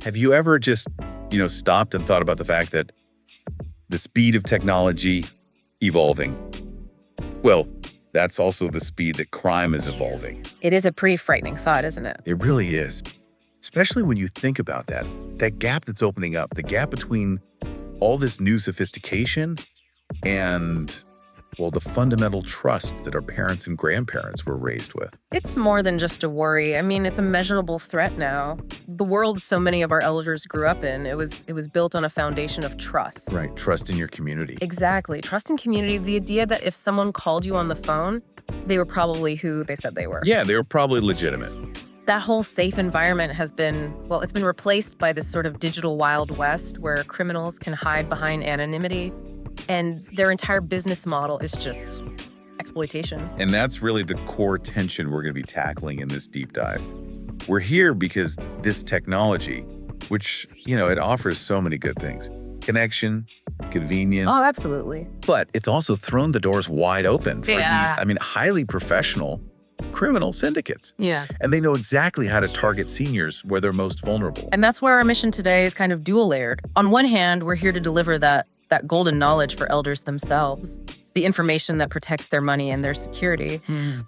Have you ever just, stopped and thought about the fact that the speed of technology evolving, well, that's also the speed that crime is evolving. It is a pretty frightening thought, isn't it? It really is. Especially when you think about that gap that's opening up, the gap between all this new sophistication and, well, the fundamental trust that our parents and grandparents were raised with. It's more than just a worry. I mean, it's a measurable threat now. The world so many of our elders grew up in, it was built on a foundation of trust. Right, trust in your community. Exactly. Trust in community, the idea that if someone called you on the phone, they were probably who they said they were. Yeah, they were probably legitimate. That whole safe environment has been, well, it's been replaced by this sort of digital Wild West where criminals can hide behind anonymity and their entire business model is just exploitation. And that's really the core tension we're going to be tackling in this deep dive. We're here because this technology, which, it offers so many good things. Connection, convenience. Oh, absolutely. But it's also thrown the doors wide open for Yeah. these, highly professional criminal syndicates. Yeah. And they know exactly how to target seniors where they're most vulnerable. And that's where our mission today is kind of dual layered. On one hand, we're here to deliver that golden knowledge for elders themselves, the information that protects their money and their security.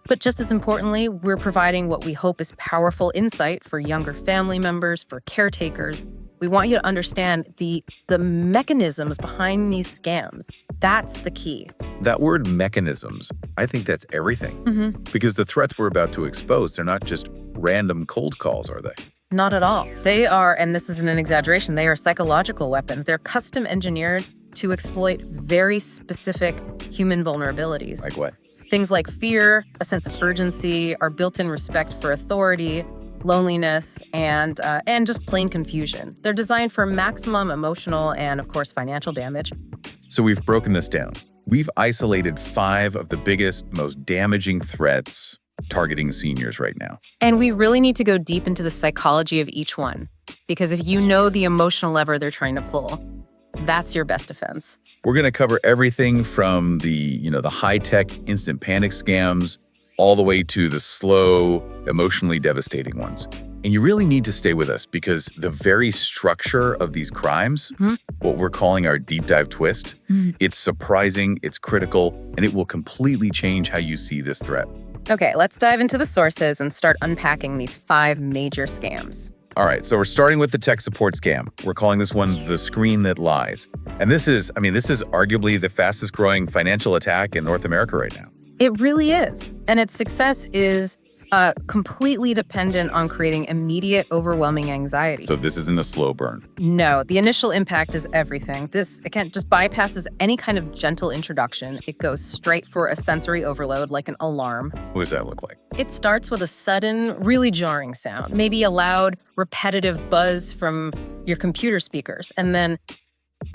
But just as importantly, we're providing what we hope is powerful insight for younger family members, for caretakers. We want you to understand the mechanisms behind these scams. That's the key. That word mechanisms, I think that's everything. Because the threats we're about to expose, they're not just random cold calls, are they? Not at all. They are, and this isn't an exaggeration, they are psychological weapons. They're custom engineered to exploit very specific human vulnerabilities. Like what? Things like fear, a sense of urgency, our built-in respect for authority, loneliness, and just plain confusion. They're designed for maximum emotional and, of course, financial damage. So we've broken this down. We've isolated 5 of the biggest, most damaging threats targeting seniors right now. And we really need to go deep into the psychology of each one, because if you know the emotional lever they're trying to pull, that's your best defense. We're going to cover everything from the high-tech instant panic scams all the way to the slow, emotionally devastating ones. And you really need to stay with us because the very structure of these crimes, what we're calling our deep dive twist, it's surprising, it's critical, and it will completely change how you see this threat. Okay, let's dive into the sources and start unpacking these 5 major scams. All right, so we're starting with the tech support scam. We're calling this one the screen that lies. And this is arguably the fastest growing financial attack in North America right now. It really is. And its success is completely dependent on creating immediate, overwhelming anxiety. So this isn't a slow burn. No, the initial impact is everything. This, again, just bypasses any kind of gentle introduction. It goes straight for a sensory overload, like an alarm. What does that look like? It starts with a sudden, really jarring sound, maybe a loud, repetitive buzz from your computer speakers, and then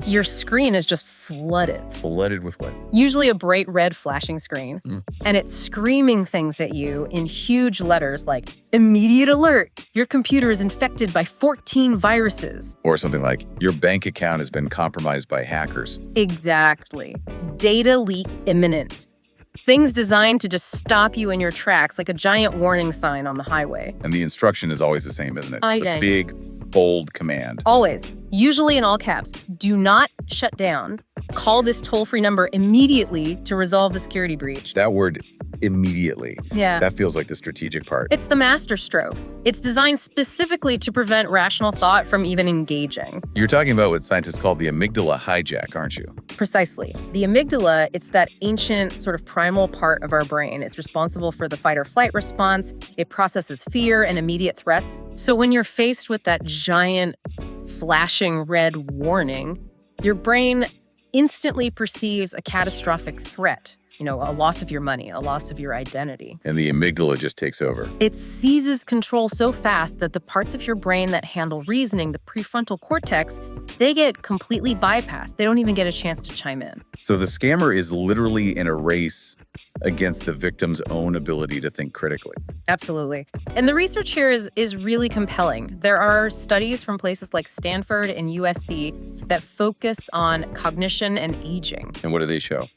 your screen is just flooded. Flooded with what? Usually a bright red flashing screen. And it's screaming things at you in huge letters like, immediate alert, your computer is infected by 14 viruses. Or something like, your bank account has been compromised by hackers. Exactly. Data leak imminent. Things designed to just stop you in your tracks like a giant warning sign on the highway. And the instruction is always the same, isn't it? It's a big, bold command. Always. Usually in all caps. Do not shut down. Call this toll-free number immediately to resolve the security breach. That word, immediately. Yeah. That feels like the strategic part. It's the master stroke. It's designed specifically to prevent rational thought from even engaging. You're talking about what scientists call the amygdala hijack, aren't you? Precisely. The amygdala, it's that ancient sort of primal part of our brain. It's responsible for the fight or flight response. It processes fear and immediate threats. So when you're faced with that giant flashing red warning, your brain instantly perceives a catastrophic threat. A loss of your money, a loss of your identity. And the amygdala just takes over. It seizes control so fast that the parts of your brain that handle reasoning, the prefrontal cortex, they get completely bypassed. They don't even get a chance to chime in. So the scammer is literally in a race against the victim's own ability to think critically. Absolutely. And the research here is really compelling. There are studies from places like Stanford and USC that focus on cognition and aging. And what do they show?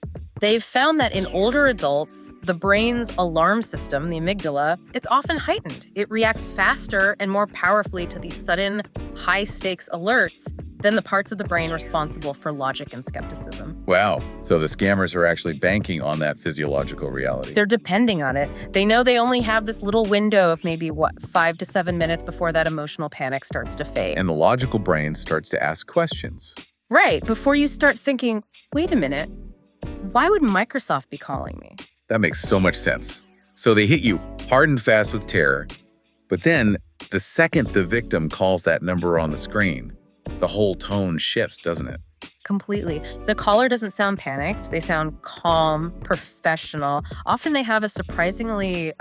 They've found that in older adults, the brain's alarm system, the amygdala, it's often heightened. It reacts faster and more powerfully to these sudden, high-stakes alerts than the parts of the brain responsible for logic and skepticism. Wow. So the scammers are actually banking on that physiological reality. They're depending on it. They know they only have this little window of maybe, 5 to 7 minutes before that emotional panic starts to fade. And the logical brain starts to ask questions. Right, before you start thinking, wait a minute, why would Microsoft be calling me? That makes so much sense. So they hit you hard and fast with terror, but then the second the victim calls that number on the screen, the whole tone shifts, doesn't it? Completely. The caller doesn't sound panicked. They sound calm, professional. Often they have a surprisingly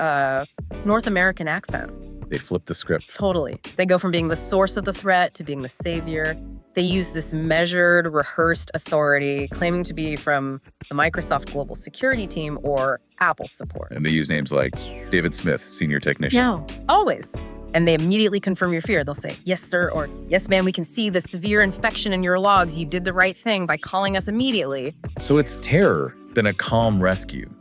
North American accent. They flip the script. Totally. They go from being the source of the threat to being the savior. They use this measured, rehearsed authority, claiming to be from the Microsoft Global Security Team or Apple support. And they use names like David Smith, senior technician. No, always. And they immediately confirm your fear. They'll say, yes, sir, or yes, ma'am, we can see the severe infection in your logs. You did the right thing by calling us immediately. So it's terror, then a calm rescue.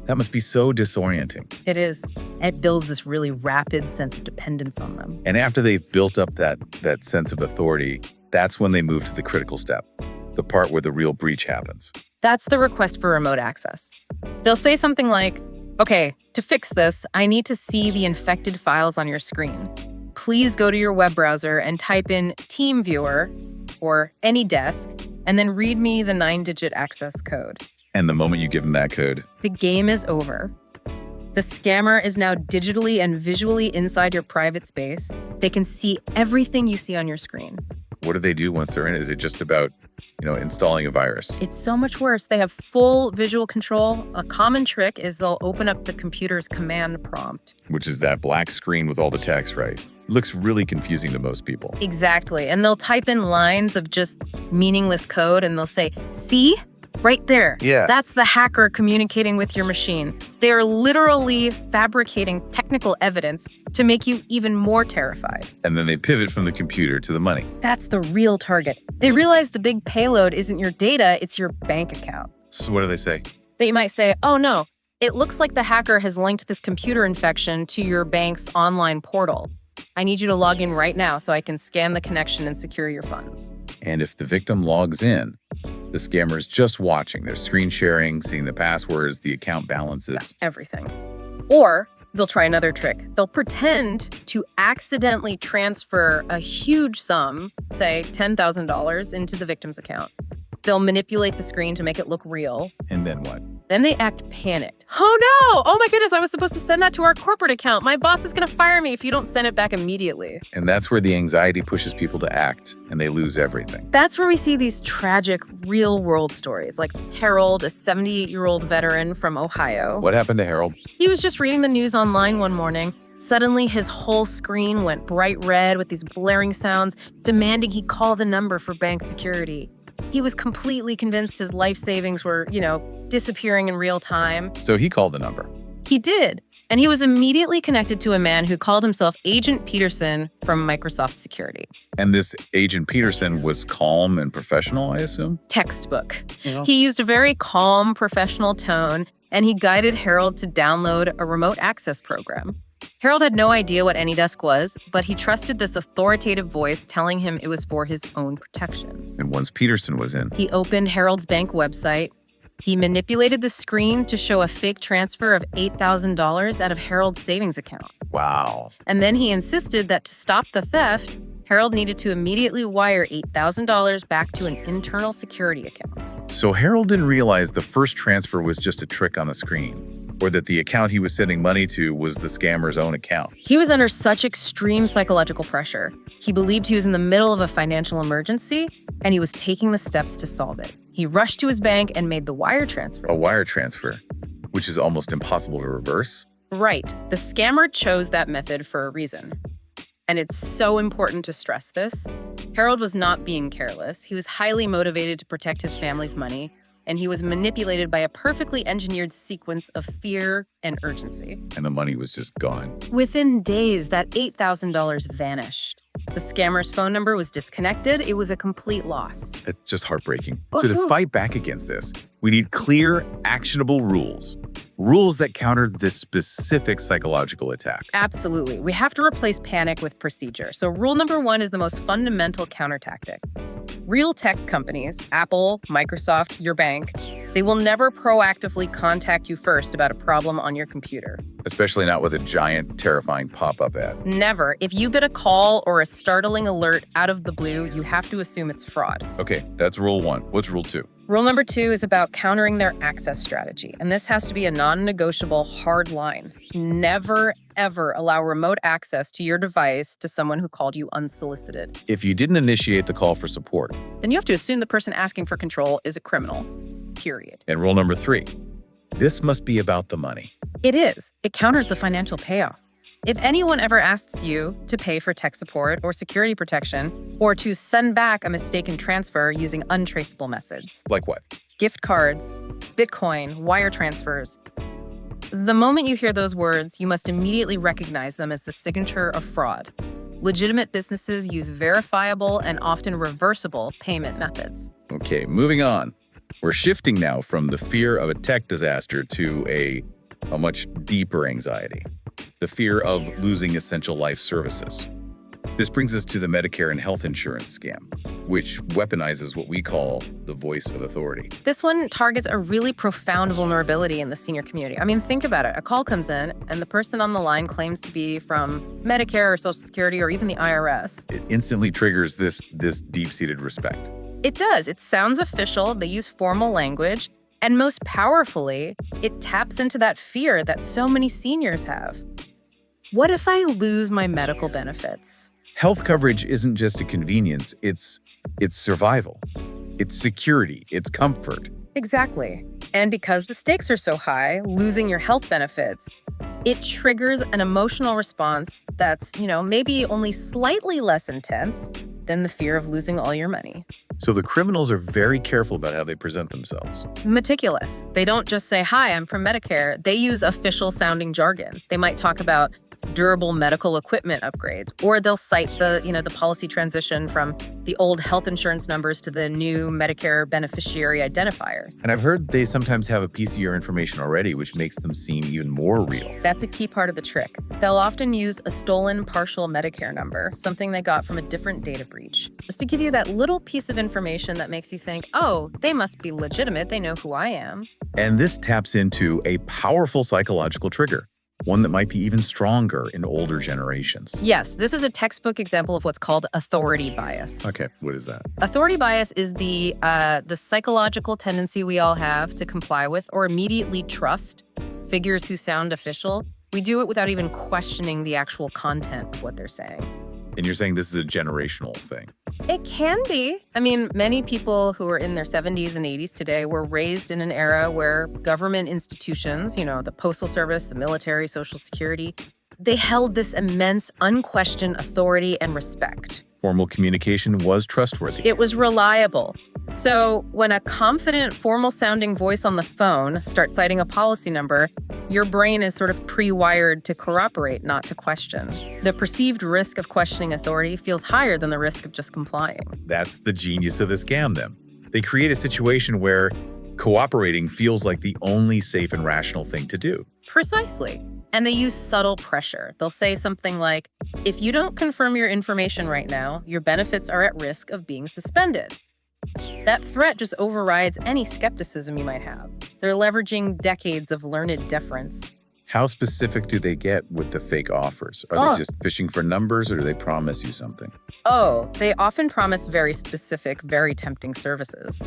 That must be so disorienting. It is. It builds this really rapid sense of dependence on them. And after they've built up that sense of authority, that's when they move to the critical step, the part where the real breach happens. That's the request for remote access. They'll say something like, okay, to fix this, I need to see the infected files on your screen. Please go to your web browser and type in TeamViewer or AnyDesk, and then read me the 9-digit access code. And the moment you give them that code, the game is over. The scammer is now digitally and visually inside your private space. They can see everything you see on your screen. What do they do once they're in? Is it just about, installing a virus? It's so much worse. They have full visual control. A common trick is they'll open up the computer's command prompt. Which is that black screen with all the text, right? It looks really confusing to most people. Exactly. And they'll type in lines of just meaningless code and they'll say, see? Right there. Yeah. That's the hacker communicating with your machine. They are literally fabricating technical evidence to make you even more terrified. And then they pivot from the computer to the money. That's the real target. They realize the big payload isn't your data, it's your bank account. So what do they say? They might say, oh no, it looks like the hacker has linked this computer infection to your bank's online portal. I need you to log in right now so I can scan the connection and secure your funds. And if the victim logs in, the scammer's just watching. They're screen sharing, seeing the passwords, the account balances. Yeah, everything. Or they'll try another trick. They'll pretend to accidentally transfer a huge sum, say $10,000, into the victim's account. They'll manipulate the screen to make it look real. And then what? Then they act panicked. Oh no! Oh my goodness, I was supposed to send that to our corporate account. My boss is gonna fire me if you don't send it back immediately. And that's where the anxiety pushes people to act, and they lose everything. That's where we see these tragic, real-world stories, like Harold, a 78-year-old veteran from Ohio. What happened to Harold? He was just reading the news online one morning. Suddenly, his whole screen went bright red with these blaring sounds, demanding he call the number for bank security. He was completely convinced his life savings were, disappearing in real time. So he called the number. He did. And he was immediately connected to a man who called himself Agent Peterson from Microsoft Security. And this Agent Peterson was calm and professional, I assume? Textbook. He used a very calm, professional tone, and he guided Harold to download a remote access program. Harold had no idea what AnyDesk was, but he trusted this authoritative voice telling him it was for his own protection. And once Peterson was in, he opened Harold's bank website. He manipulated the screen to show a fake transfer of $8,000 out of Harold's savings account. Wow. And then he insisted that to stop the theft, Harold needed to immediately wire $8,000 back to an internal security account. So Harold didn't realize the first transfer was just a trick on the screen, or that the account he was sending money to was the scammer's own account. He was under such extreme psychological pressure. He believed he was in the middle of a financial emergency, and he was taking the steps to solve it. He rushed to his bank and made the wire transfer. A wire transfer, which is almost impossible to reverse? Right. The scammer chose that method for a reason. And it's so important to stress this. Harold was not being careless. He was highly motivated to protect his family's money, and he was manipulated by a perfectly engineered sequence of fear and urgency. And the money was just gone. Within days, that $8,000 vanished. The scammer's phone number was disconnected. It was a complete loss. It's just heartbreaking. So to fight back against this, We need clear, actionable rules. Rules that counter this specific psychological attack. Absolutely. We have to replace panic with procedure. So rule number 1 is the most fundamental counter tactic. Real tech companies, Apple, Microsoft, your bank, they will never proactively contact you first about a problem on your computer. Especially not with a giant, terrifying pop-up ad. Never. If you get a call or a startling alert out of the blue, you have to assume it's fraud. Okay, that's rule 1. What's rule 2? Rule number 2 is about countering their access strategy. And this has to be a non-negotiable hard line. Never, ever allow remote access to your device to someone who called you unsolicited. If you didn't initiate the call for support. Then you have to assume the person asking for control is a criminal. Period. And rule number 3. This must be about the money. It is. It counters the financial payoff. If anyone ever asks you to pay for tech support or security protection, or to send back a mistaken transfer using untraceable methods. Like what? Gift cards, Bitcoin, wire transfers. The moment you hear those words, you must immediately recognize them as the signature of fraud. Legitimate businesses use verifiable and often reversible payment methods. Okay, moving on. We're shifting now from the fear of a tech disaster to a much deeper anxiety. The fear of losing essential life services. This brings us to the Medicare and health insurance scam, which weaponizes what we call the voice of authority. This one targets a really profound vulnerability in the senior community. I mean, think about it. A call comes in, and the person on the line claims to be from Medicare or Social Security or even the IRS. It instantly triggers this deep-seated respect. It does. It sounds official. They use formal language. And most powerfully, it taps into that fear that so many seniors have. What if I lose my medical benefits? Health coverage isn't just a convenience, it's survival. It's security, it's comfort. Exactly. And because the stakes are so high, losing your health benefits, it triggers an emotional response that's, maybe only slightly less intense than the fear of losing all your money. So the criminals are very careful about how they present themselves. Meticulous. They don't just say, "Hi, I'm from Medicare." They use official sounding jargon. They might talk about durable medical equipment upgrades, or they'll cite the policy transition from the old health insurance numbers to the new Medicare beneficiary identifier. And I've heard they sometimes have a piece of your information already, which makes them seem even more real. That's a key part of the trick. They'll often use a stolen partial Medicare number, something they got from a different data breach, just to give you that little piece of information that makes you think, oh, they must be legitimate. They know who I am. And this taps into a powerful psychological trigger. One that might be even stronger in older generations. Yes, this is a textbook example of what's called authority bias. Okay, what is that? Authority bias is the psychological tendency we all have to comply with or immediately trust figures who sound official. We do it without even questioning the actual content of what they're saying. And you're saying this is a generational thing? It can be. I mean, many people who are in their 70s and 80s today were raised in an era where government institutions, the Postal Service, the military, Social Security, they held this immense, unquestioned authority and respect. Formal communication was trustworthy. It was reliable. So when a confident, formal-sounding voice on the phone starts citing a policy number, your brain is sort of pre-wired to corroborate, not to question. The perceived risk of questioning authority feels higher than the risk of just complying. That's the genius of the scam, then. They create a situation where cooperating feels like the only safe and rational thing to do. Precisely. And they use subtle pressure. They'll say something like, if you don't confirm your information right now, your benefits are at risk of being suspended. That threat just overrides any skepticism you might have. They're leveraging decades of learned deference. How specific do they get with the fake offers? Are they just fishing for numbers, or do they promise you something? Oh, they often promise very specific, very tempting services.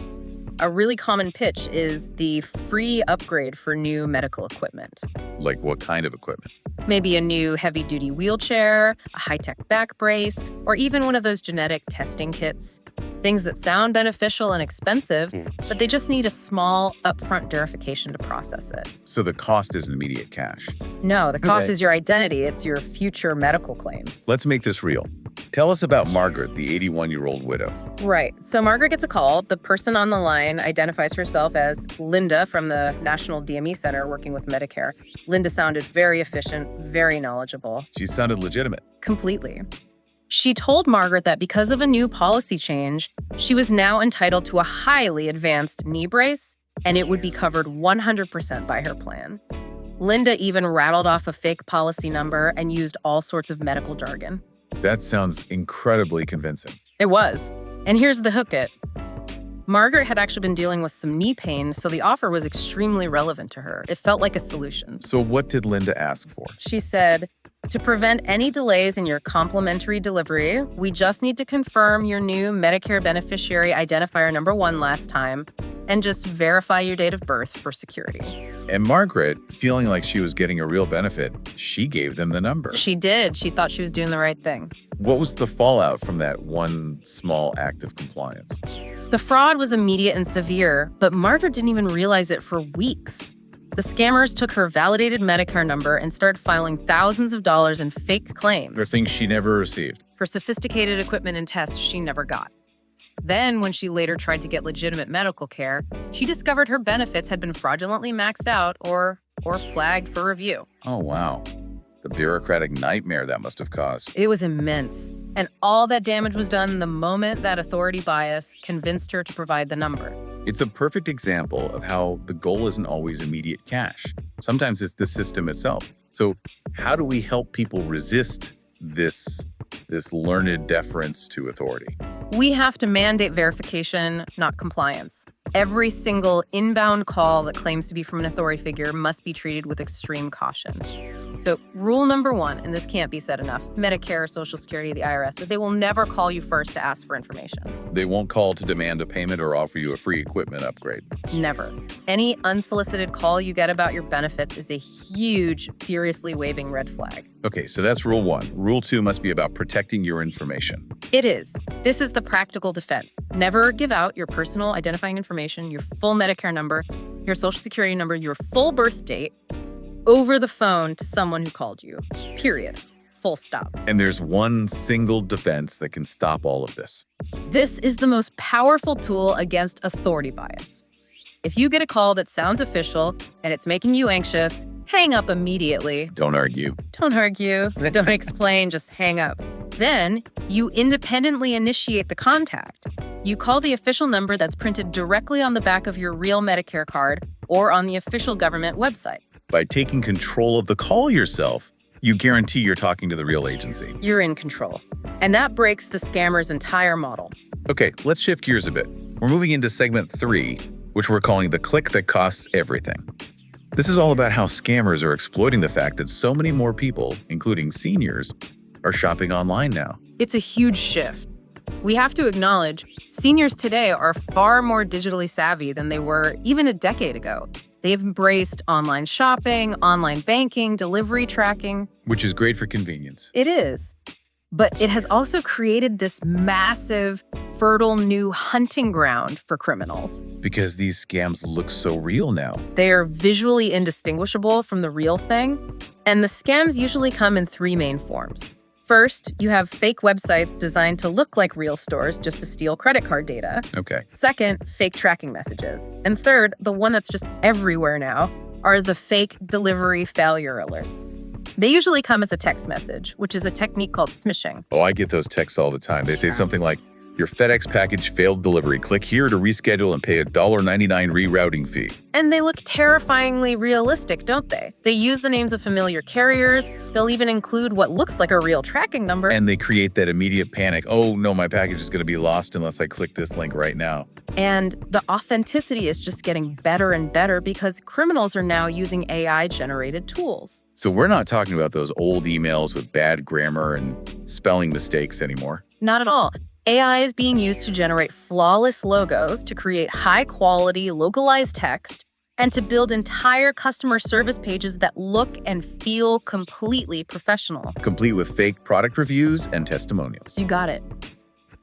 A really common pitch is the free upgrade for new medical equipment. Like what kind of equipment? Maybe a new heavy-duty wheelchair, a high-tech back brace, or even one of those genetic testing kits. Things that sound beneficial and expensive, but they just need a small upfront verification to process it. So the cost isn't immediate cash? No, the cost is your identity. It's your future medical claims. Let's make this real. Tell us about Margaret, the 81-year-old widow. Right. So Margaret gets a call. The person on the line identifies herself as Linda from the National DME Center working with Medicare. Linda sounded very efficient, very knowledgeable. She sounded legitimate. Completely. She told Margaret that because of a new policy change, she was now entitled to a highly advanced knee brace and it would be covered 100% by her plan. Linda even rattled off a fake policy number and used all sorts of medical jargon. That sounds incredibly convincing. It was. And here's the hook it. Margaret had actually been dealing with some knee pain, so the offer was extremely relevant to her. It felt like a solution. So what did Linda ask for? She said, to prevent any delays in your complimentary delivery, we just need to confirm your new Medicare beneficiary identifier number 1 last time and just verify your date of birth for security. And Margaret, feeling like she was getting a real benefit, she gave them the number. She did. She thought she was doing the right thing. What was the fallout from that one small act of compliance? The fraud was immediate and severe, but Margaret didn't even realize it for weeks. The scammers took her validated Medicare number and started filing thousands of dollars in fake claims. The things she never received. For sophisticated equipment and tests she never got. Then, when she later tried to get legitimate medical care, she discovered her benefits had been fraudulently maxed out or flagged for review. Oh, wow. The bureaucratic nightmare that must have caused. It was immense. And all that damage was done the moment that authority bias convinced her to provide the number. It's a perfect example of how the goal isn't always immediate cash. Sometimes it's the system itself. So how do we help people resist this learned deference to authority? We have to mandate verification, not compliance. Every single inbound call that claims to be from an authority figure must be treated with extreme caution. So rule number 1, and this can't be said enough, Medicare, Social Security, the IRS, but they will never call you first to ask for information. They won't call to demand a payment or offer you a free equipment upgrade. Never. Any unsolicited call you get about your benefits is a huge, furiously waving red flag. Okay, so that's rule 1. Rule 2 must be about protecting your information. It is. This is the practical defense. Never give out your personal identifying information, your full Medicare number, your Social Security number, your full birth date, over the phone to someone who called you. Period. Full stop. And there's one single defense that can stop all of this. This is the most powerful tool against authority bias. If you get a call that sounds official and it's making you anxious, hang up immediately. Don't argue. Don't argue. Don't explain. Just hang up. Then you independently initiate the contact. You call the official number that's printed directly on the back of your real Medicare card or on the official government website. By taking control of the call yourself, you guarantee you're talking to the real agency. You're in control. And that breaks the scammer's entire model. Okay, let's shift gears a bit. We're moving into segment 3, which we're calling the click that costs everything. This is all about how scammers are exploiting the fact that so many more people, including seniors, are shopping online now. It's a huge shift. We have to acknowledge seniors today are far more digitally savvy than they were even a decade ago. They've embraced online shopping, online banking, delivery tracking. Which is great for convenience. It is. But it has also created this massive, fertile new hunting ground for criminals. Because these scams look so real now. They are visually indistinguishable from the real thing. And the scams usually come in 3 main forms. First, you have fake websites designed to look like real stores just to steal credit card data. Okay. Second, fake tracking messages. And third, the one that's just everywhere now, are the fake delivery failure alerts. They usually come as a text message, which is a technique called smishing. Oh, I get those texts all the time. They say something like, your FedEx package failed delivery. Click here to reschedule and pay a $1.99 rerouting fee. And they look terrifyingly realistic, don't they? They use the names of familiar carriers. They'll even include what looks like a real tracking number. And they create that immediate panic. Oh, no, my package is going to be lost unless I click this link right now. And the authenticity is just getting better and better because criminals are now using AI-generated tools. So we're not talking about those old emails with bad grammar and spelling mistakes anymore. Not at all. AI is being used to generate flawless logos, to create high-quality, localized text, and to build entire customer service pages that look and feel completely professional. Complete with fake product reviews and testimonials. You got it.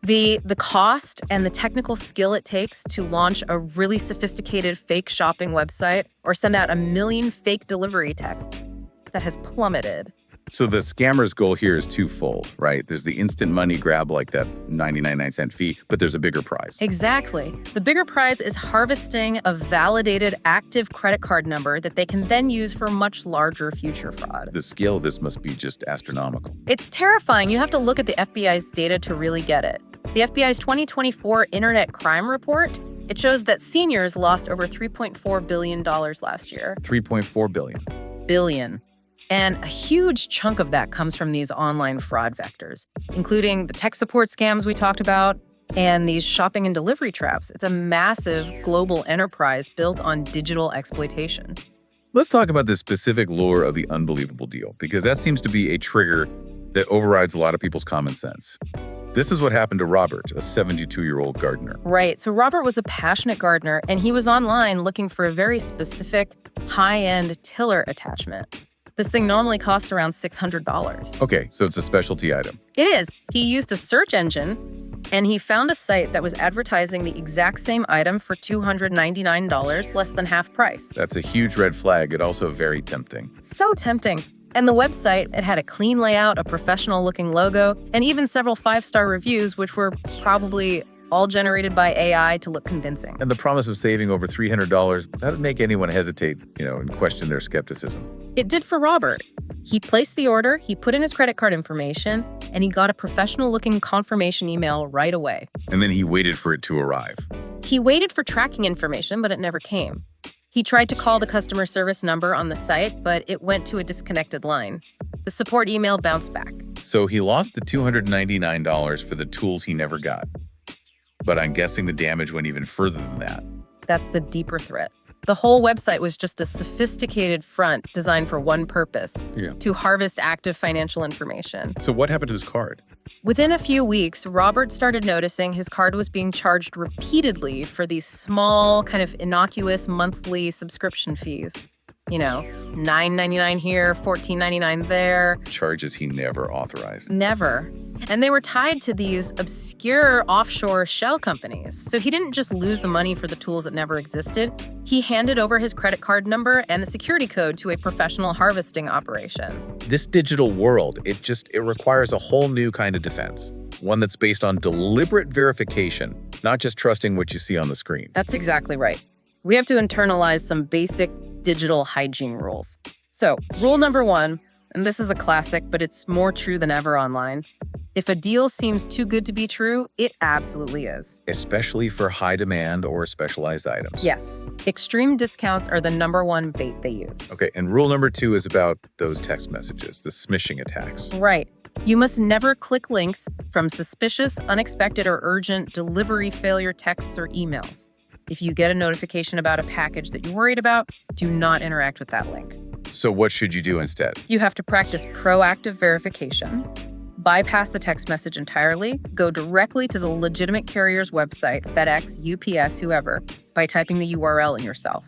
The cost and the technical skill it takes to launch a really sophisticated fake shopping website or send out 1 million fake delivery texts, that has plummeted. So the scammer's goal here is twofold, right? There's the instant money grab, like that 99-cent fee, but there's a bigger prize. Exactly. The bigger prize is harvesting a validated active credit card number that they can then use for much larger future fraud. The scale of this must be just astronomical. It's terrifying. You have to look at the FBI's data to really get it. The FBI's 2024 Internet Crime Report It shows that seniors lost over $3.4 billion last year. $3.4 billion. Billion. And a huge chunk of that comes from these online fraud vectors, including the tech support scams we talked about and these shopping and delivery traps. It's a massive global enterprise built on digital exploitation. Let's talk about the specific lure of the unbelievable deal, because that seems to be a trigger that overrides a lot of people's common sense. This is what happened to Robert, a 72-year-old gardener. Right. So Robert was a passionate gardener, and he was online looking for a very specific high-end tiller attachment. This thing normally costs around $600. Okay, so it's a specialty item. It is. He used a search engine, and he found a site that was advertising the exact same item for $299, less than half price. That's a huge red flag, and also very tempting. So tempting. And the website, it had a clean layout, a professional-looking logo, and even several 5-star reviews, which were probably all generated by AI to look convincing. And the promise of saving over $300, that would make anyone hesitate, and question their skepticism. It did for Robert. He placed the order, he put in his credit card information, and he got a professional-looking confirmation email right away. And then he waited for it to arrive. He waited for tracking information, but it never came. He tried to call the customer service number on the site, but it went to a disconnected line. The support email bounced back. So he lost the $299 for the tools he never got. But I'm guessing the damage went even further than that. That's the deeper threat. The whole website was just a sophisticated front designed for one purpose, to harvest active financial information. So what happened to his card? Within a few weeks, Robert started noticing his card was being charged repeatedly for these small, kind of innocuous monthly subscription fees. $9.99 here, $14.99 there. Charges he never authorized. Never. And they were tied to these obscure offshore shell companies. So he didn't just lose the money for the tools that never existed. He handed over his credit card number and the security code to a professional harvesting operation. This digital world, it requires a whole new kind of defense. One that's based on deliberate verification, not just trusting what you see on the screen. That's exactly right. We have to internalize some basic digital hygiene rules. So, rule number 1, and this is a classic, but it's more true than ever online. If a deal seems too good to be true, it absolutely is. Especially for high demand or specialized items. Yes. Extreme discounts are the number 1 bait they use. Okay, and rule number 2 is about those text messages, the smishing attacks. Right. You must never click links from suspicious, unexpected, or urgent delivery failure texts or emails. If you get a notification about a package that you're worried about, do not interact with that link. So what should you do instead? You have to practice proactive verification. Bypass the text message entirely. Go directly to the legitimate carrier's website, FedEx, UPS, whoever, by typing the URL in yourself.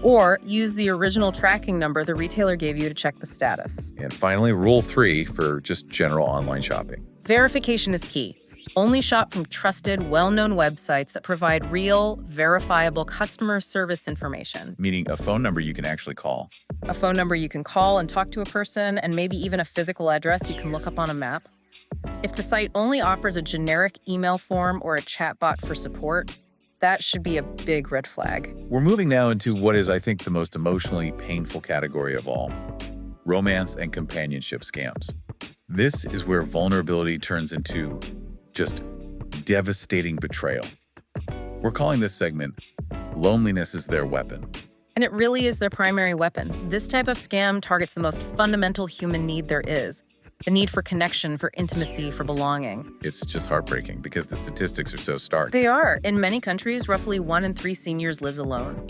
Or use the original tracking number the retailer gave you to check the status. And finally, rule 3 for just general online shopping. Verification is key. Only shop from trusted, well-known websites that provide real, verifiable customer service information. Meaning a phone number you can actually call. A phone number you can call and talk to a person, and maybe even a physical address you can look up on a map. If the site only offers a generic email form or a chatbot for support, that should be a big red flag. We're moving now into what is, I think, the most emotionally painful category of all: romance and companionship scams. This is where vulnerability turns into just devastating betrayal. We're calling this segment "Loneliness is Their Weapon." And it really is their primary weapon. This type of scam targets the most fundamental human need there is: the need for connection, for intimacy, for belonging. It's just heartbreaking because the statistics are so stark. They are. In many countries, roughly 1 in 3 seniors lives alone.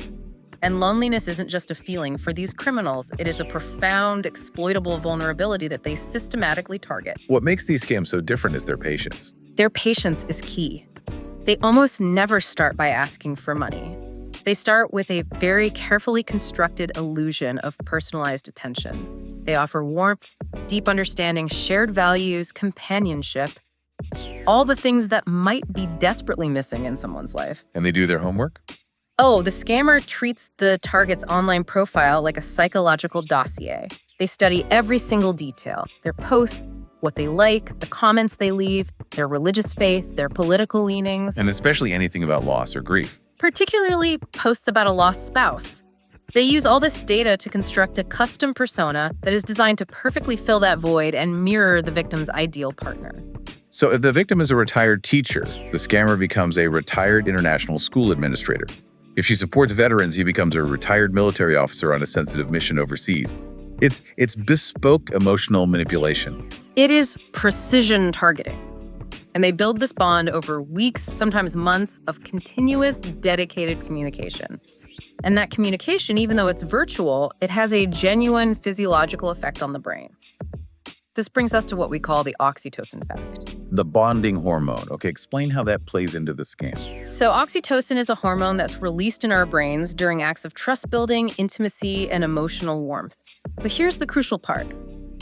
And loneliness isn't just a feeling for these criminals. It is a profound, exploitable vulnerability that they systematically target. What makes these scams so different is their patience. Their patience is key. They almost never start by asking for money. They start with a very carefully constructed illusion of personalized attention. They offer warmth, deep understanding, shared values, companionship, all the things that might be desperately missing in someone's life. And they do their homework? Oh, the scammer treats the target's online profile like a psychological dossier. They study every single detail: their posts, what they like, the comments they leave, their religious faith, their political leanings. And especially anything about loss or grief. Particularly posts about a lost spouse. They use all this data to construct a custom persona that is designed to perfectly fill that void and mirror the victim's ideal partner. So if the victim is a retired teacher, the scammer becomes a retired international school administrator. If she supports veterans, he becomes a retired military officer on a sensitive mission overseas. It's bespoke emotional manipulation. It is precision targeting. And they build this bond over weeks, sometimes months, of continuous, dedicated communication. And that communication, even though it's virtual, it has a genuine physiological effect on the brain. This brings us to what we call the oxytocin effect. The bonding hormone. Okay, explain how that plays into the scam. So oxytocin is a hormone that's released in our brains during acts of trust building, intimacy, and emotional warmth. But here's the crucial part.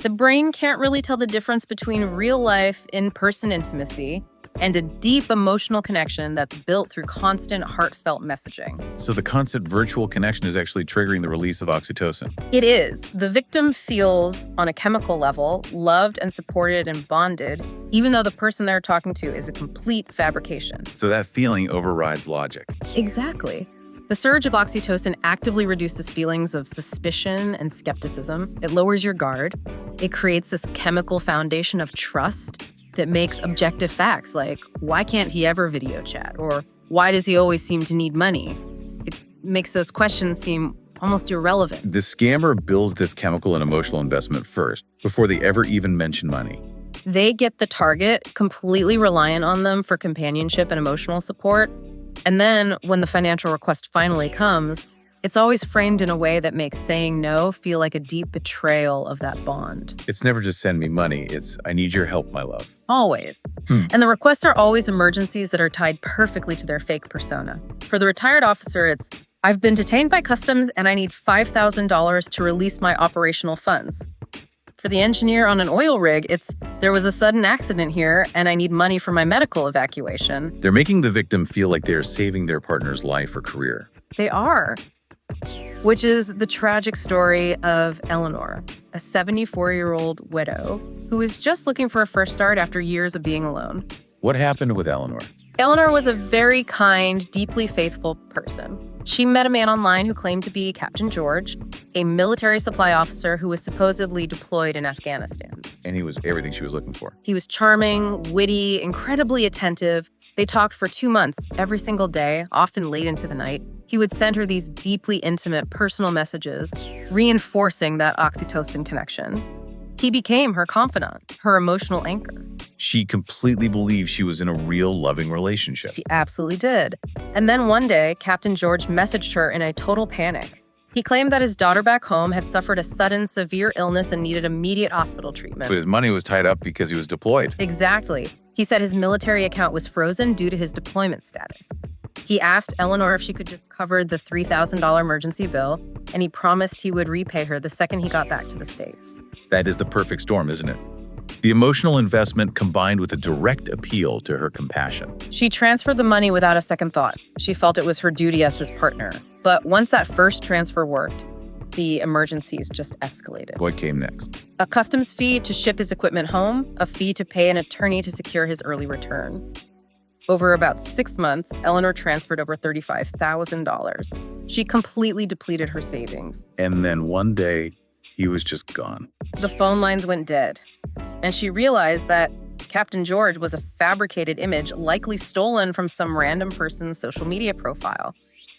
The brain can't really tell the difference between real life, in-person intimacy and a deep emotional connection that's built through constant, heartfelt messaging. So the constant virtual connection is actually triggering the release of oxytocin. It is. The victim feels, on a chemical level, loved and supported and bonded, even though the person they're talking to is a complete fabrication. So that feeling overrides logic. Exactly. The surge of oxytocin actively reduces feelings of suspicion and skepticism. It lowers your guard. It creates this chemical foundation of trust that makes objective facts like, why can't he ever video chat? Or why does he always seem to need money? It makes those questions seem almost irrelevant. The scammer builds this chemical and emotional investment first, before they ever even mention money. They get the target completely reliant on them for companionship and emotional support. And then when the financial request finally comes, it's always framed in a way that makes saying no feel like a deep betrayal of that bond. It's never just send me money, it's I need your help, my love. Always. And the requests are always emergencies that are tied perfectly to their fake persona. For the retired officer, it's, I've been detained by customs and I need $5,000 to release my operational funds. For the engineer on an oil rig, it's, there was a sudden accident here and I need money for my medical evacuation. They're making the victim feel like they are saving their partner's life or career. They are. Which is the tragic story of Eleanor, a 74-year-old widow who is just looking for a fresh start after years of being alone. What happened with Eleanor? Eleanor was a very kind, deeply faithful person. She met a man online who claimed to be Captain George, a military supply officer who was supposedly deployed in Afghanistan. And he was everything she was looking for. He was charming, witty, incredibly attentive. They talked for 2 months every single day, often late into the night. He would send her these deeply intimate, personal messages, reinforcing that oxytocin connection. He became her confidant, her emotional anchor. She completely believed she was in a real, loving relationship. She absolutely did. And then one day, Captain George messaged her in a total panic. He claimed that his daughter back home had suffered a sudden, severe illness and needed immediate hospital treatment. But his money was tied up because he was deployed. Exactly. He said his military account was frozen due to his deployment status. He asked Eleanor if she could just cover the $3,000 emergency bill, and he promised he would repay her the second he got back to the States. That is the perfect storm, isn't it? The emotional investment combined with a direct appeal to her compassion. She transferred the money without a second thought. She felt it was her duty as his partner. But once that first transfer worked, the emergencies just escalated. What came next? A customs fee to ship his equipment home, a fee to pay an attorney to secure his early return. Over about 6 months, Eleanor transferred over $35,000. She completely depleted her savings. And then one day, he was just gone. The phone lines went dead, and she realized that Captain George was a fabricated image likely stolen from some random person's social media profile.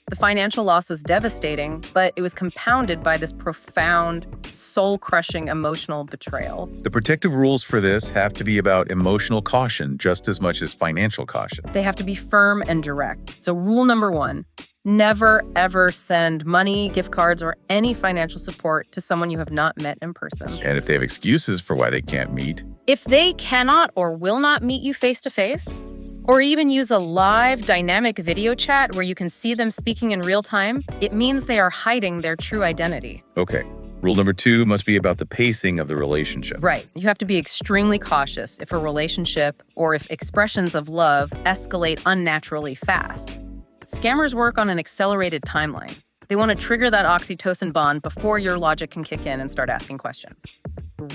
The financial loss was devastating, but it was compounded by this profound, soul-crushing emotional betrayal. The protective rules for this have to be about emotional caution just as much as financial caution. They have to be firm and direct. So rule number 1, never, ever send money, gift cards, or any financial support to someone you have not met in person. And if they have excuses for why they can't meet, if they cannot or will not meet you face-to-face, or even use a live dynamic video chat where you can see them speaking in real time, it means they are hiding their true identity. okay. Rule number 2 must be about the pacing of the relationship. Right. You have to be extremely cautious if a relationship or if expressions of love escalate unnaturally fast. Scammers work on an accelerated timeline. They want to trigger that oxytocin bond before your logic can kick in and start asking questions.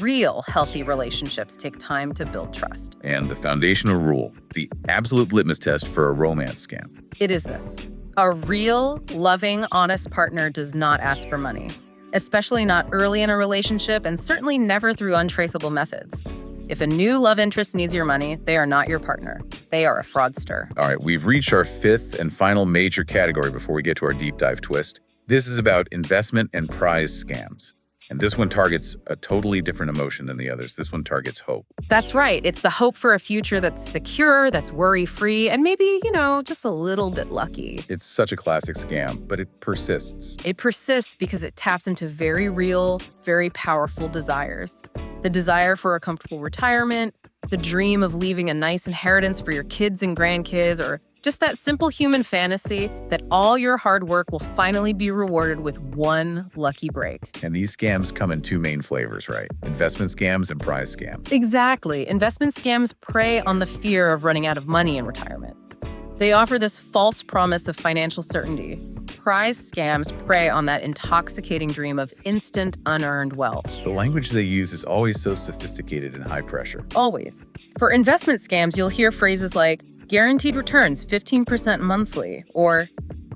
Real healthy relationships take time to build trust. And the foundational rule, the absolute litmus test for a romance scam. It is this. A real, loving, honest partner does not ask for money, especially not early in a relationship and certainly never through untraceable methods. If a new love interest needs your money, they are not your partner. They are a fraudster. All right, we've reached our fifth and final major category before we get to our deep dive twist. This is about investment and prize scams. And this one targets a totally different emotion than the others. This one targets hope. That's right. It's the hope for a future that's secure, that's worry-free, and maybe, just a little bit lucky. It's such a classic scam, but it persists. It persists because it taps into very real, very powerful desires. The desire for a comfortable retirement, the dream of leaving a nice inheritance for your kids and grandkids, or just that simple human fantasy that all your hard work will finally be rewarded with one lucky break. And these scams come in two main flavors, right? Investment scams and prize scams. Exactly. Investment scams prey on the fear of running out of money in retirement. They offer this false promise of financial certainty. Prize scams prey on that intoxicating dream of instant, unearned wealth. The language they use is always so sophisticated and high pressure. Always. For investment scams, you'll hear phrases like, guaranteed returns 15% monthly, or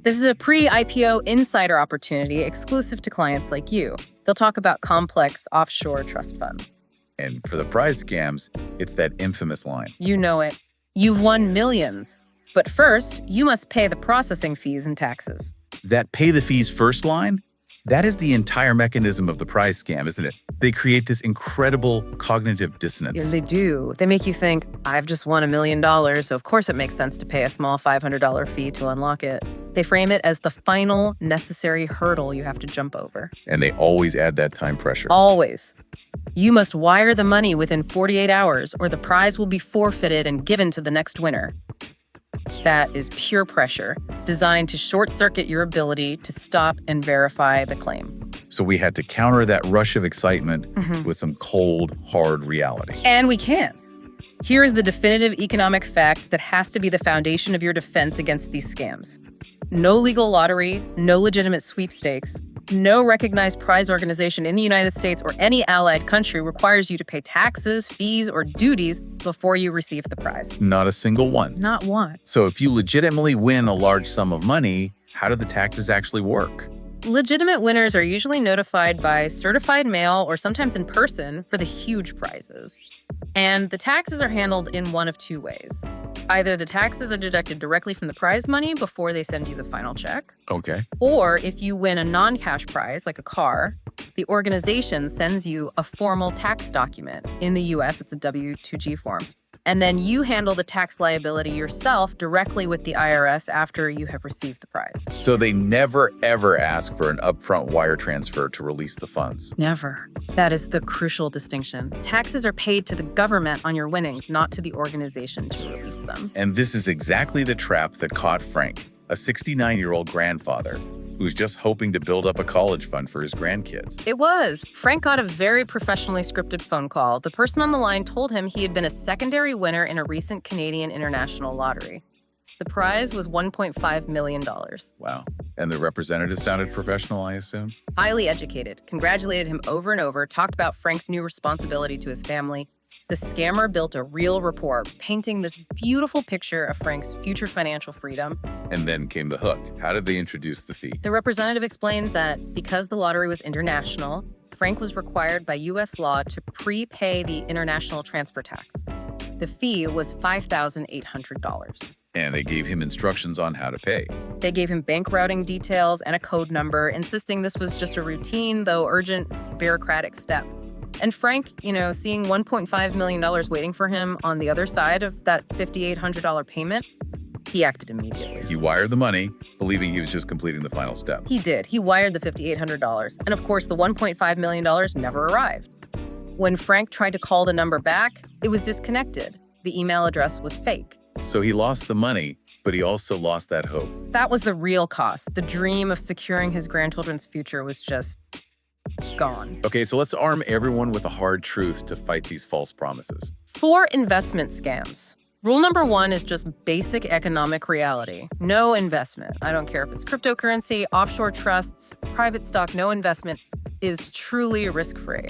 this is a pre-IPO insider opportunity exclusive to clients like you. They'll talk about complex offshore trust funds. And for the prize scams, it's that infamous line. You know it. You've won millions. But first, you must pay the processing fees and taxes. That pay the fees first line, that is the entire mechanism of the prize scam, isn't it? They create this incredible cognitive dissonance. Yeah, they do. They make you think, I've just won $1 million, so of course it makes sense to pay a small $500 fee to unlock it. They frame it as the final necessary hurdle you have to jump over. And they always add that time pressure. Always. You must wire the money within 48 hours, or the prize will be forfeited and given to the next winner. That is pure pressure, designed to short-circuit your ability to stop and verify the claim. So we had to counter that rush of excitement with some cold, hard reality. And we can. Here is the definitive economic fact that has to be the foundation of your defense against these scams. No legal lottery, no legitimate sweepstakes, no recognized prize organization in the United States or any allied country requires you to pay taxes, fees, or duties before you receive the prize. Not a single one. Not one. So if you legitimately win a large sum of money, how do the taxes actually work? Legitimate winners are usually notified by certified mail or sometimes in person for the huge prizes. And the taxes are handled in one of two ways. Either the taxes are deducted directly from the prize money before they send you the final check. Okay. Or if you win a non-cash prize, like a car, the organization sends you a formal tax document. In the US, it's a W-2G form. And then you handle the tax liability yourself directly with the IRS after you have received the prize. So they never, ever ask for an upfront wire transfer to release the funds. Never. That is the crucial distinction. Taxes are paid to the government on your winnings, not to the organization to release them. And this is exactly the trap that caught Frank, a 69-year-old grandfather who was just hoping to build up a college fund for his grandkids. It was. Frank got a very professionally scripted phone call. The person on the line told him he had been a secondary winner in a recent Canadian international lottery. The prize was $1.5 million. Wow. And the representative sounded professional, I assume? Highly educated, congratulated him over and over, talked about Frank's new responsibility to his family. The scammer built a real rapport, painting this beautiful picture of Frank's future financial freedom. And then came the hook. How did they introduce the fee? The representative explained that because the lottery was international, Frank was required by U.S. law to prepay the international transfer tax. The fee was $5,800. And they gave him instructions on how to pay. They gave him bank routing details and a code number, insisting this was just a routine, though urgent, bureaucratic step. And Frank, seeing $1.5 million waiting for him on the other side of that $5,800 payment, he acted immediately. He wired the money, believing he was just completing the final step. He did. He wired the $5,800. And of course, the $1.5 million never arrived. When Frank tried to call the number back, it was disconnected. The email address was fake. So he lost the money, but he also lost that hope. That was the real cost. The dream of securing his grandchildren's future was just gone. Okay, so let's arm everyone with a hard truth to fight these false promises. For investment scams, rule number one is just basic economic reality. No investment. I don't care if it's cryptocurrency, offshore trusts, private stock, no investment is truly risk-free.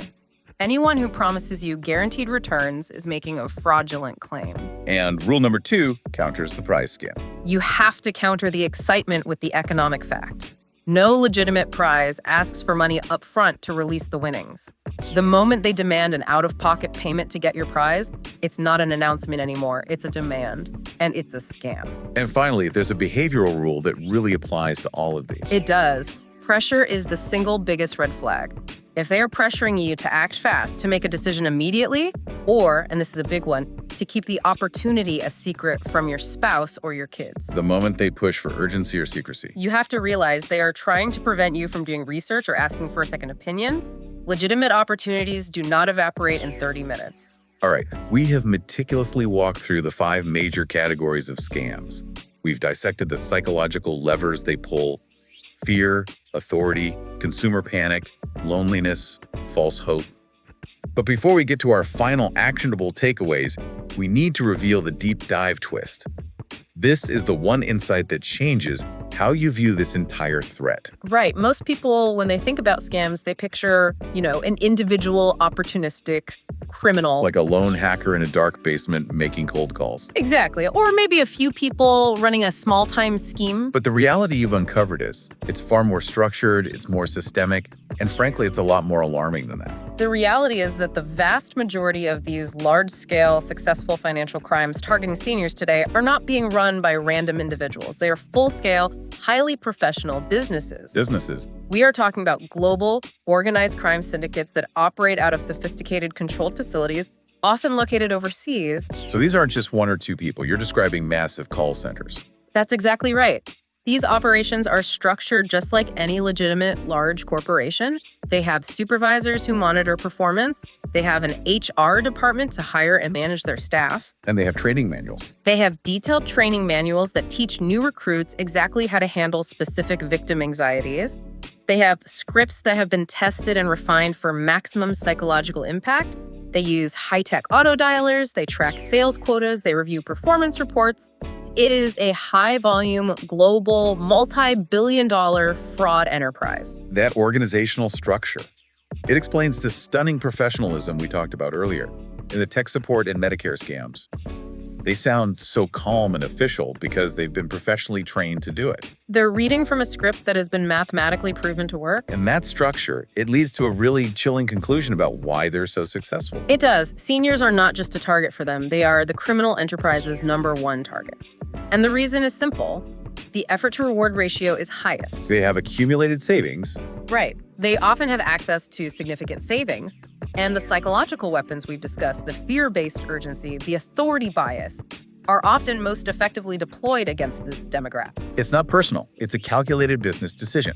Anyone who promises you guaranteed returns is making a fraudulent claim. And rule number two counters the prize scam. You have to counter the excitement with the economic fact. No legitimate prize asks for money up front to release the winnings. The moment they demand an out-of-pocket payment to get your prize, it's not an announcement anymore. It's a demand, and it's a scam. And finally, there's a behavioral rule that really applies to all of these. It does. Pressure is the single biggest red flag. If they are pressuring you to act fast, to make a decision immediately, or, and this is a big one, to keep the opportunity a secret from your spouse or your kids. The moment they push for urgency or secrecy. You have to realize they are trying to prevent you from doing research or asking for a second opinion. Legitimate opportunities do not evaporate in 30 minutes. All right, we have meticulously walked through the 5 major categories of scams. We've dissected the psychological levers they pull: fear, authority, consumer panic, loneliness, false hope. But before we get to our final actionable takeaways, we need to reveal the deep dive twist. This is the one insight that changes how you view this entire threat. Right. Most people, when they think about scams, they picture, an individual opportunistic criminal. Like a lone hacker in a dark basement making cold calls. Exactly. Or maybe a few people running a small-time scheme. But the reality you've uncovered is, it's far more structured, it's more systemic, and frankly, it's a lot more alarming than that. The reality is that the vast majority of these large-scale, successful financial crimes targeting seniors today are not being run by random individuals. They are full-scale, highly professional businesses. We are talking about global, organized crime syndicates that operate out of sophisticated, controlled facilities, often located overseas. So these aren't just 1 or 2 people. You're describing massive call centers. That's exactly right. These operations are structured just like any legitimate large corporation. They have supervisors who monitor performance. They have an HR department to hire and manage their staff. And they have training manuals. They have detailed training manuals that teach new recruits exactly how to handle specific victim anxieties. They have scripts that have been tested and refined for maximum psychological impact. They use high-tech auto dialers. They track sales quotas. They review performance reports. It is a high-volume, global, multi-billion-dollar fraud enterprise. That organizational structure, it explains the stunning professionalism we talked about earlier in the tech support and Medicare scams. They sound so calm and official because they've been professionally trained to do it. They're reading from a script that has been mathematically proven to work. And that structure, it leads to a really chilling conclusion about why they're so successful. It does. Seniors are not just a target for them. They are the criminal enterprise's #1 target. And the reason is simple. The effort-to-reward ratio is highest. They have accumulated savings. Right. They often have access to significant savings. And the psychological weapons we've discussed, the fear-based urgency, the authority bias, are often most effectively deployed against this demographic. It's not personal. It's a calculated business decision.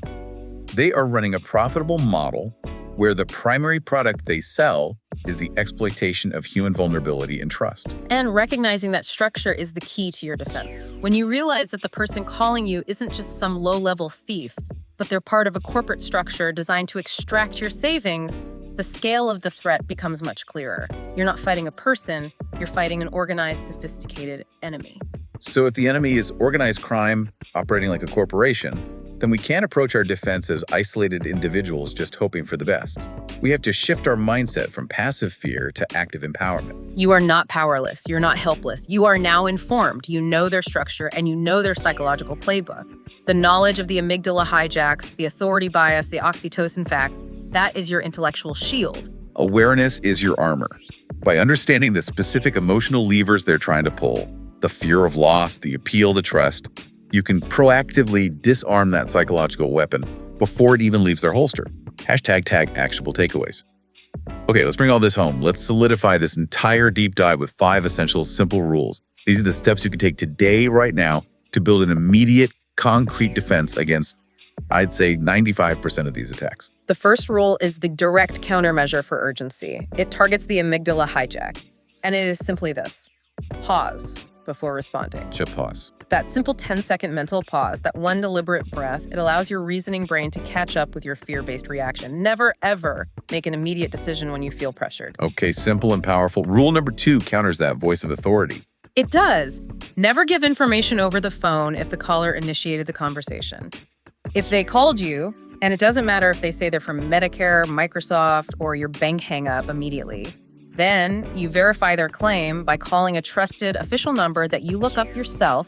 They are running a profitable model where the primary product they sell is the exploitation of human vulnerability and trust. And recognizing that structure is the key to your defense. When you realize that the person calling you isn't just some low-level thief, but they're part of a corporate structure designed to extract your savings, the scale of the threat becomes much clearer. You're not fighting a person, you're fighting an organized, sophisticated enemy. So if the enemy is organized crime operating like a corporation, then we can't approach our defense as isolated individuals just hoping for the best. We have to shift our mindset from passive fear to active empowerment. You are not powerless. You're not helpless. You are now informed. You know their structure and you know their psychological playbook. The knowledge of the amygdala hijacks, the authority bias, the oxytocin fact, that is your intellectual shield. Awareness is your armor. By understanding the specific emotional levers they're trying to pull, the fear of loss, the appeal to trust, you can proactively disarm that psychological weapon before it even leaves their holster. #tag actionable takeaways. Okay, let's bring all this home. Let's solidify this entire deep dive with 5 essential simple rules. These are the steps you can take today, right now, to build an immediate, concrete defense against, I'd say, 95% of these attacks. The first rule is the direct countermeasure for urgency. It targets the amygdala hijack. And it is simply this: pause before responding. Pause. That simple 10-second mental pause, that one deliberate breath, it allows your reasoning brain to catch up with your fear-based reaction. Never, ever make an immediate decision when you feel pressured. Okay, simple and powerful. Rule number 2 counters that voice of authority. It does. Never give information over the phone if the caller initiated the conversation. If they called you, and it doesn't matter if they say they're from Medicare, Microsoft, or your bank hang-up immediately, then you verify their claim by calling a trusted official number that you look up yourself.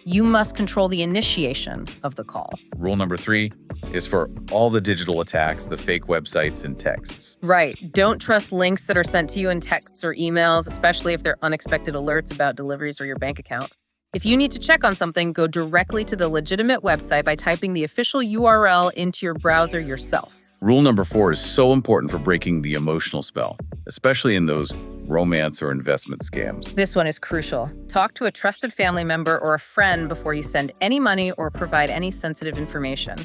You must control the initiation of the call. Rule number 3, is for all the digital attacks, the fake websites and texts. Right. Don't trust links that are sent to you in texts or emails, especially if they're unexpected alerts about deliveries or your bank account. If you need to check on something, go directly to the legitimate website by typing the official URL into your browser yourself. Rule number 4 is so important for breaking the emotional spell, especially in those romance or investment scams. This one is crucial. Talk to a trusted family member or a friend before you send any money or provide any sensitive information.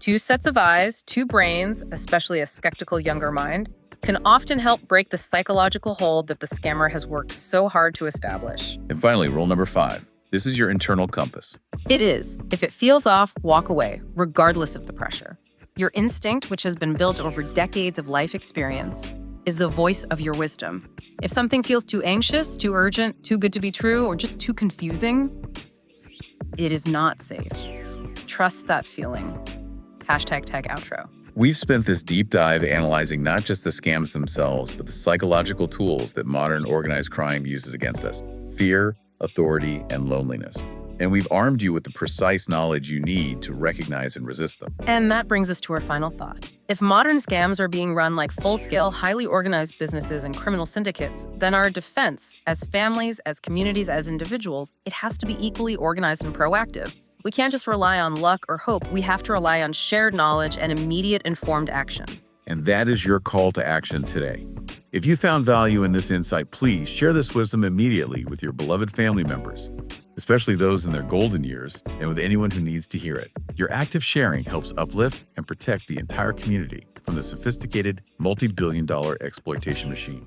2 sets of eyes, 2 brains, especially a skeptical younger mind, can often help break the psychological hold that the scammer has worked so hard to establish. And finally, rule number 5. This is your internal compass. It is. If it feels off, walk away, regardless of the pressure. Your instinct, which has been built over decades of life experience, is the voice of your wisdom. If something feels too anxious, too urgent, too good to be true, or just too confusing, it is not safe. Trust that feeling. #tag outro. We've spent this deep dive analyzing not just the scams themselves, but the psychological tools that modern organized crime uses against us: fear, authority, and loneliness. And we've armed you with the precise knowledge you need to recognize and resist them. And that brings us to our final thought. If modern scams are being run like full-scale, highly organized businesses and criminal syndicates, then our defense, as families, as communities, as individuals, it has to be equally organized and proactive. We can't just rely on luck or hope. We have to rely on shared knowledge and immediate informed action. And that is your call to action today. If you found value in this insight, please share this wisdom immediately with your beloved family members, especially those in their golden years, and with anyone who needs to hear it. Your active sharing helps uplift and protect the entire community from the sophisticated, multi-billion-dollar exploitation machine.